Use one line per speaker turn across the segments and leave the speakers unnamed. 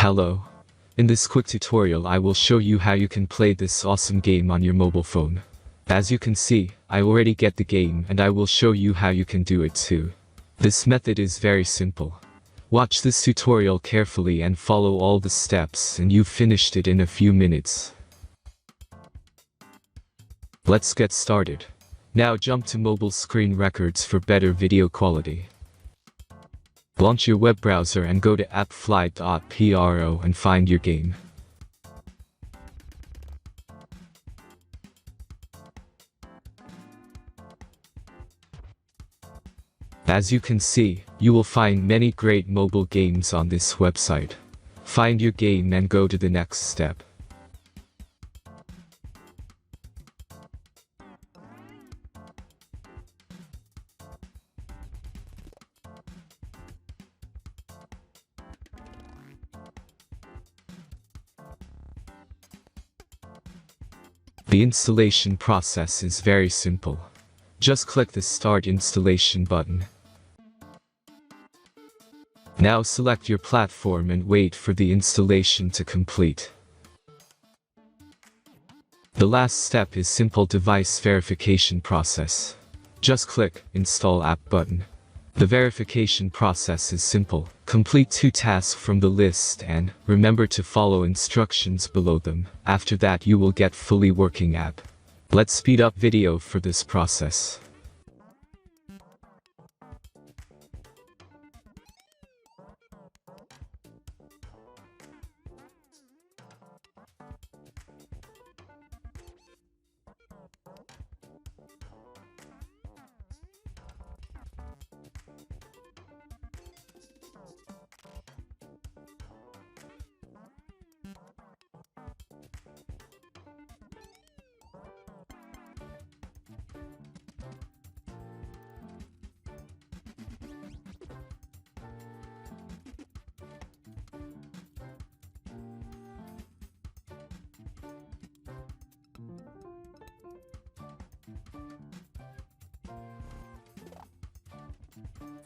Hello. In this quick tutorial I will show you how you can play this awesome game on your mobile phone. As you can see, I already get the game and I will show you how you can do it too. This method is very simple. Watch this tutorial carefully and follow all the steps and you've finished it in a few minutes. Let's get started. Now jump to mobile screen records for better video quality. Launch your web browser and go to appflight.pro and find your game. As you can see, you will find many great mobile games on this website. Find your game and go to the next step. The installation process is very simple. Just click the Start Installation button. Now select your platform and wait for the installation to complete. The last step is simple device verification process. Just click Install App button. The verification process is simple. Complete 2 tasks from the list and remember to follow instructions below them. After that you will get fully working app. Let's speed up video for this process.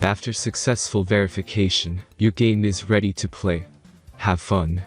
After successful verification, your game is ready to play. Have fun.